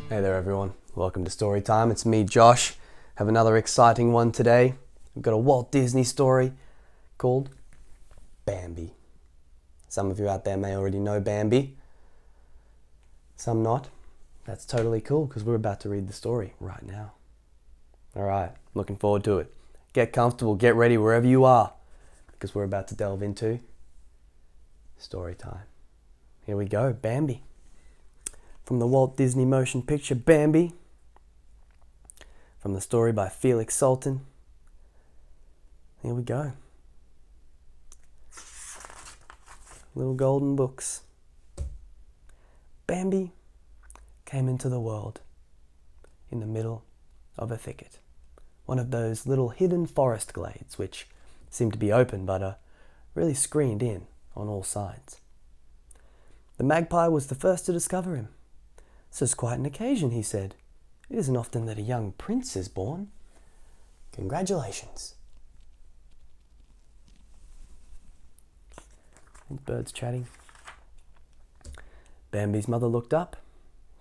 Hey there everyone, welcome to Storytime. It's me, Josh. Have another exciting one today. We've got a Walt Disney story called Bambi. Some of you out there may already know Bambi, some not. That's totally cool because we're about to read the story right now. Alright, looking forward to it. Get comfortable, get ready wherever you are because we're about to delve into Storytime. Here we go, Bambi. From the Walt Disney motion picture Bambi, from the story by Felix Salten. Here we go. Little golden books. Bambi came into the world in the middle of a thicket. One of those little hidden forest glades which seem to be open but are really screened in on all sides. The magpie was the first to discover him. "This is quite an occasion," he said. "It isn't often that a young prince is born. Congratulations." And birds chatting. Bambi's mother looked up.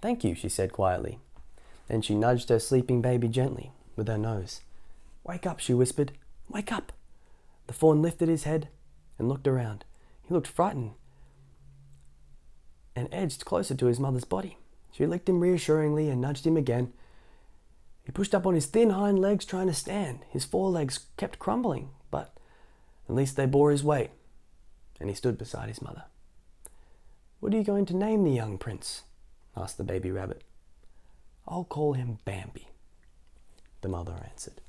"Thank you," she said quietly. Then she nudged her sleeping baby gently with her nose. "Wake up," she whispered. "Wake up." The fawn lifted his head and looked around. He looked frightened and edged closer to his mother's body. She licked him reassuringly and nudged him again. He pushed up on his thin hind legs trying to stand. His forelegs kept crumbling, but at least they bore his weight, and he stood beside his mother. "What are you going to name the young prince?" asked the baby rabbit. "I'll call him Bambi," the mother answered.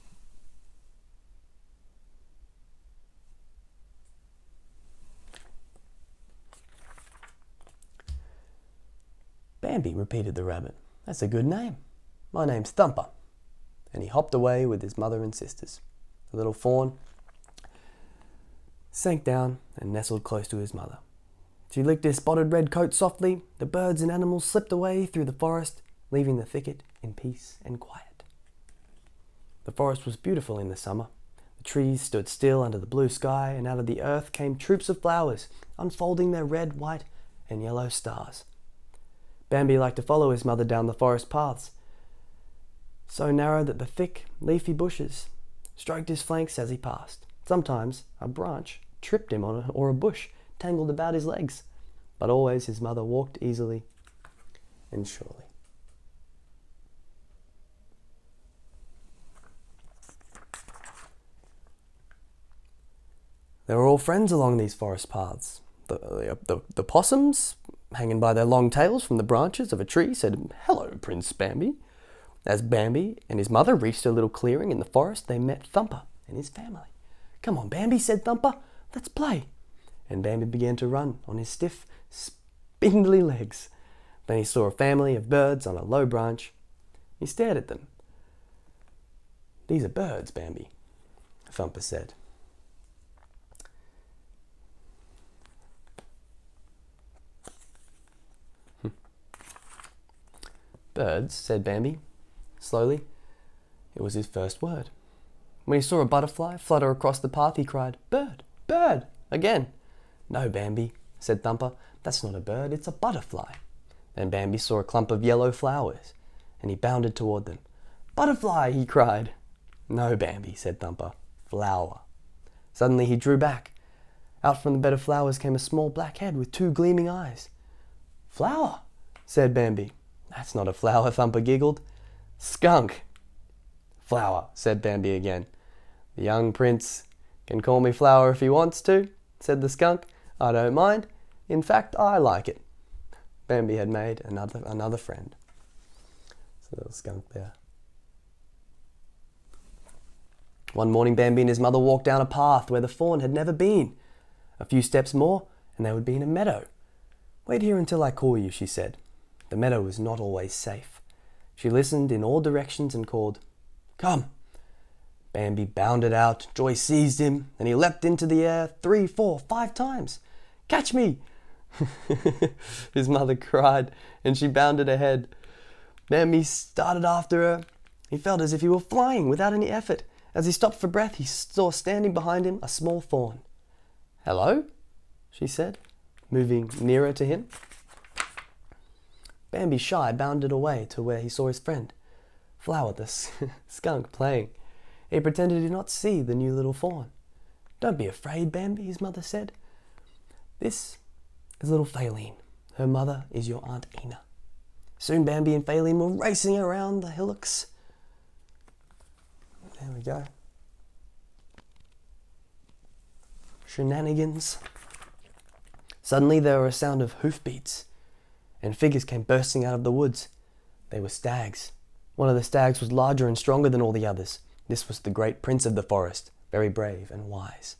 "Bambi," repeated the rabbit. "That's a good name. My name's Thumper." And he hopped away with his mother and sisters. The little fawn sank down and nestled close to his mother. She licked his spotted red coat softly. The birds and animals slipped away through the forest, leaving the thicket in peace and quiet. The forest was beautiful in the summer. The trees stood still under the blue sky, and out of the earth came troops of flowers, unfolding their red, white, and yellow stars. Bambi liked to follow his mother down the forest paths, so narrow that the thick, leafy bushes stroked his flanks as he passed. Sometimes a branch tripped him on or a bush tangled about his legs, but always his mother walked easily and surely. They were all friends along these forest paths. The possums, hanging by their long tails from the branches of a tree, said, "Hello, Prince Bambi." As Bambi and his mother reached a little clearing in the forest, they met Thumper and his family. "Come on, Bambi," said Thumper. "Let's play." And Bambi began to run on his stiff, spindly legs. Then he saw a family of birds on a low branch. He stared at them. "These are birds, Bambi," Thumper said. "Birds," said Bambi, slowly. It was his first word. When he saw a butterfly flutter across the path, he cried, "Bird! Bird!" again. "No, Bambi," said Thumper. "That's not a bird, it's a butterfly." Then Bambi saw a clump of yellow flowers, and he bounded toward them. "Butterfly!" he cried. "No, Bambi," said Thumper. "Flower." Suddenly he drew back. Out from the bed of flowers came a small black head with two gleaming eyes. "Flower," said Bambi. "That's not a flower," Thumper giggled. "Skunk." "Flower," said Bambi again. "The young prince can call me Flower if he wants to," said the skunk. "I don't mind. In fact, I like it." Bambi had made another friend. It's a little skunk there. One morning, Bambi and his mother walked down a path where the fawn had never been. A few steps more, and they would be in a meadow. "Wait here until I call you," she said. The meadow was not always safe. She listened in all directions and called, "Come." Bambi bounded out, joy seized him, and he leapt into the air 3, 4, 5 times. "Catch me!" his mother cried, and she bounded ahead. Bambi started after her. He felt as if he were flying without any effort. As he stopped for breath, he saw standing behind him a small fawn. "Hello?" she said, moving nearer to him. Bambi, shy, bounded away to where he saw his friend, Flower the skunk, playing. He pretended he did not see the new little fawn. "Don't be afraid, Bambi," his mother said. "This is little Faline. Her mother is your Aunt Ina." Soon Bambi and Faline were racing around the hillocks. There we go. Shenanigans. Suddenly there were a sound of hoofbeats, and figures came bursting out of the woods. They were stags. One of the stags was larger and stronger than all the others. This was the great prince of the forest, very brave and wise.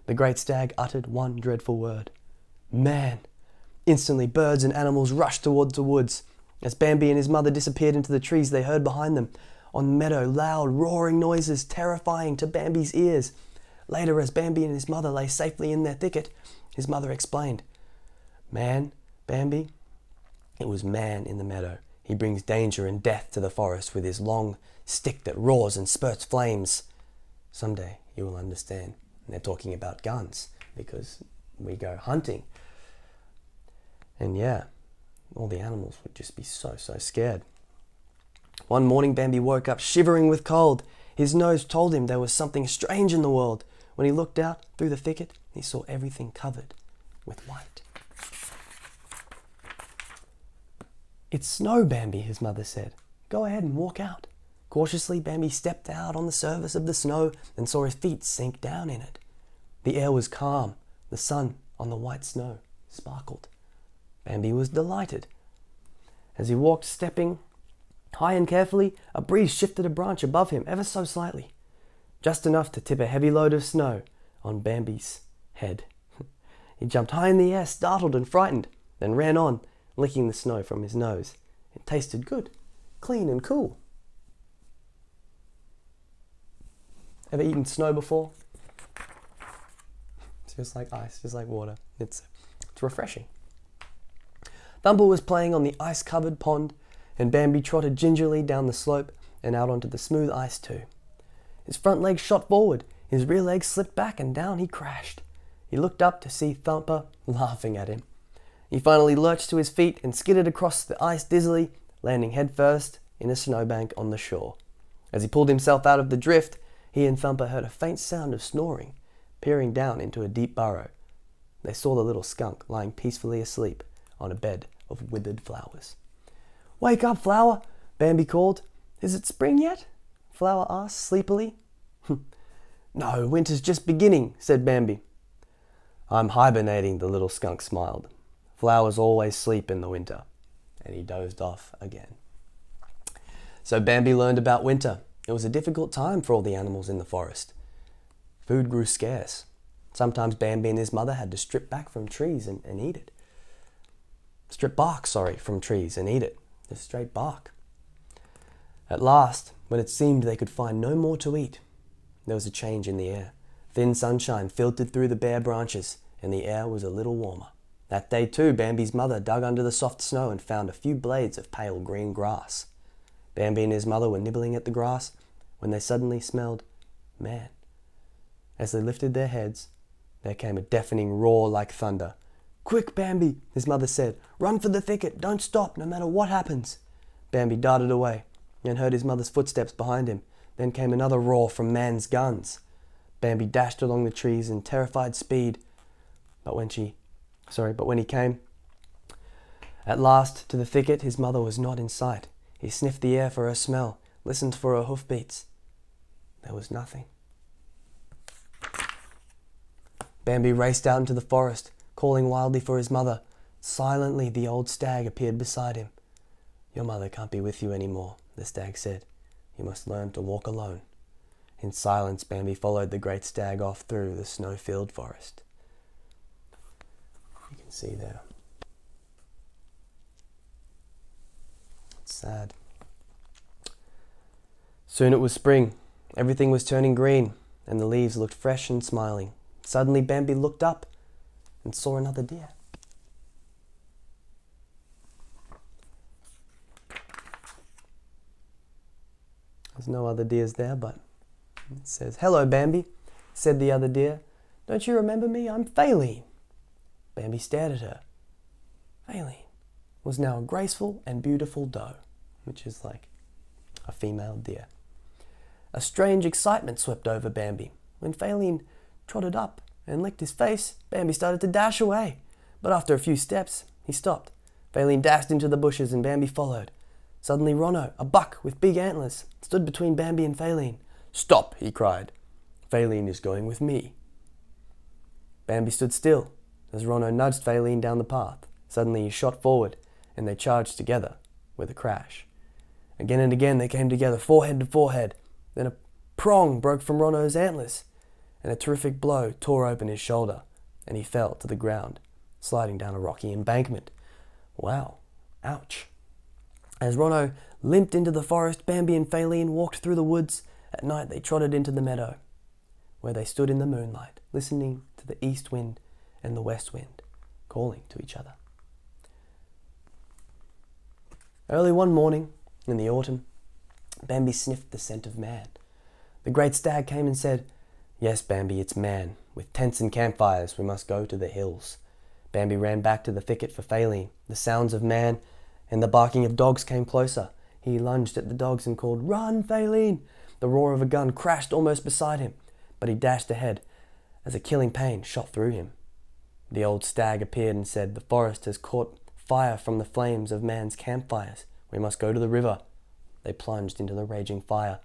The great stag uttered one dreadful word: "Man!" Instantly birds and animals rushed towards the woods. As Bambi and his mother disappeared into the trees, they heard behind them, on the meadow, loud roaring noises, terrifying to Bambi's ears. Later, as Bambi and his mother lay safely in their thicket, his mother explained, "Man, Bambi, it was Man in the meadow. He brings danger and death to the forest with his long stick that roars and spurts flames. Someday you will understand." And they're talking about guns, because we go hunting. And yeah, all the animals would just be so scared. One morning, Bambi woke up shivering with cold. His nose told him there was something strange in the world. When he looked out through the thicket, he saw everything covered with white. "It's snow, Bambi," his mother said. "Go ahead and walk out." Cautiously, Bambi stepped out on the surface of the snow and saw his feet sink down in it. The air was calm. The sun on the white snow sparkled. Bambi was delighted. As he walked, stepping high and carefully, a breeze shifted a branch above him ever so slightly, just enough to tip a heavy load of snow on Bambi's head. He jumped high in the air, startled and frightened, then ran on, licking the snow from his nose. It tasted good, clean and cool. Ever eaten snow before? It's just like ice, just like water. It's refreshing. Thumper was playing on the ice-covered pond, and Bambi trotted gingerly down the slope and out onto the smooth ice too. His front legs shot forward, his rear legs slipped back, and down he crashed. He looked up to see Thumper laughing at him. He finally lurched to his feet and skidded across the ice dizzily, landing headfirst in a snowbank on the shore. As he pulled himself out of the drift, he and Thumper heard a faint sound of snoring, peering down into a deep burrow. They saw the little skunk lying peacefully asleep on a bed of withered flowers. "Wake up, Flower!" Bambi called. "Is it spring yet?" Flower asked sleepily. "No, winter's just beginning," said Bambi. "I'm hibernating," the little skunk smiled. "Flowers always sleep in the winter." And he dozed off again. So Bambi learned about winter. It was a difficult time for all the animals in the forest. Food grew scarce. Sometimes Bambi and his mother had to strip back from trees and eat it. Strip bark, from trees and eat it. Just straight bark. At last, when it seemed they could find no more to eat, there was a change in the air. Thin sunshine filtered through the bare branches, and the air was a little warmer. That day too, Bambi's mother dug under the soft snow and found a few blades of pale green grass. Bambi and his mother were nibbling at the grass when they suddenly smelled Man. As they lifted their heads, there came a deafening roar like thunder. "Quick, Bambi," his mother said. "Run for the thicket. Don't stop, no matter what happens." Bambi darted away and heard his mother's footsteps behind him. Then came another roar from Man's guns. Bambi dashed along the trees in terrified speed. But when he came at last to the thicket, his mother was not in sight. He sniffed the air for her smell, listened for her hoofbeats. There was nothing. Bambi raced out into the forest, calling wildly for his mother. Silently, the old stag appeared beside him. "Your mother can't be with you anymore," the stag said. "You must learn to walk alone." In silence, Bambi followed the great stag off through the snow-filled forest. You can see there. It's sad. Soon it was spring. Everything was turning green, and the leaves looked fresh and smiling. Suddenly, Bambi looked up and saw another deer. There's no other deers there, but it says, "Hello, Bambi," said the other deer. "Don't you remember me? I'm Faline." Bambi stared at her. "Faline, was now a graceful and beautiful doe, which is like a female deer. A strange excitement swept over Bambi. When Felix trotted up and licked his face, Bambi started to dash away. But after a few steps, he stopped. Felix dashed into the bushes and Bambi followed. Suddenly Rono, a buck with big antlers, stood between Bambi and Felix. "Stop," he cried. "Felix is going with me." Bambi stood still as Rono nudged Felix down the path. Suddenly he shot forward and they charged together with a crash. Again and again they came together, forehead to forehead. Then a prong broke from Rono's antlers and a terrific blow tore open his shoulder and he fell to the ground, sliding down a rocky embankment. Wow, ouch. As Rono limped into the forest, Bambi and Felix walked through the woods. At night they trotted into the meadow, where they stood in the moonlight, listening to the east wind and the west wind, calling to each other. Early one morning, in the autumn, Bambi sniffed the scent of man. The great stag came and said, "Yes, Bambi, it's man. With tents and campfires, we must go to the hills." Bambi ran back to the thicket for Felix. The sounds of man and the barking of dogs came closer. He lunged at the dogs and called, "Run, Felix!" The roar of a gun crashed almost beside him, but he dashed ahead as a killing pain shot through him. The old stag appeared and said, "The forest has caught fire from the flames of man's campfires. We must go to the river." They plunged into the raging fire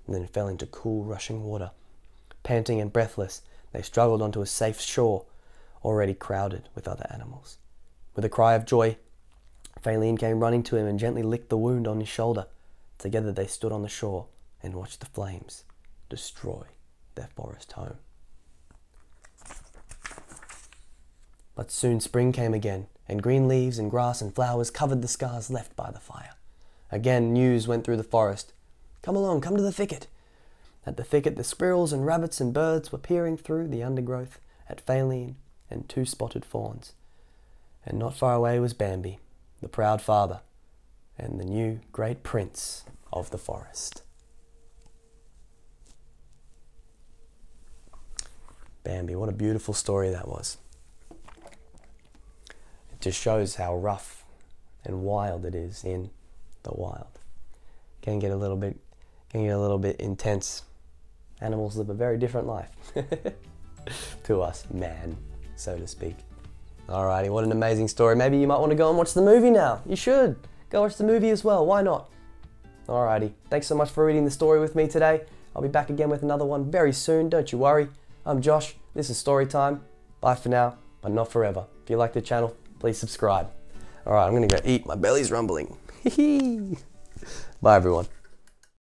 and then fell into cool, rushing water. Panting and breathless, they struggled onto a safe shore, already crowded with other animals. With a cry of joy, Felix came running to him and gently licked the wound on his shoulder. Together they stood on the shore and watched the flames destroy their forest home. But soon spring came again, and green leaves and grass and flowers covered the scars left by the fire. Again news went through the forest. "Come along, come to the thicket." At the thicket, the squirrels and rabbits and birds were peering through the undergrowth at Felix and two spotted fawns. And not far away was Bambi, the proud father, and the new great prince of the forest. Bambi, what a beautiful story that was. It just shows how rough and wild it is in the wild. Can get a little bit intense. Animals live a very different life to us, man, so to speak. Alrighty, what an amazing story. Maybe you might want to go and watch the movie now. You should. Go watch the movie as well. Why not? Alrighty, thanks so much for reading the story with me today. I'll be back again with another one very soon, don't you worry. I'm Josh, this is Storytime. Bye for now, but not forever. If you like the channel, please subscribe. Alright, I'm gonna go eat, my belly's rumbling. Bye everyone.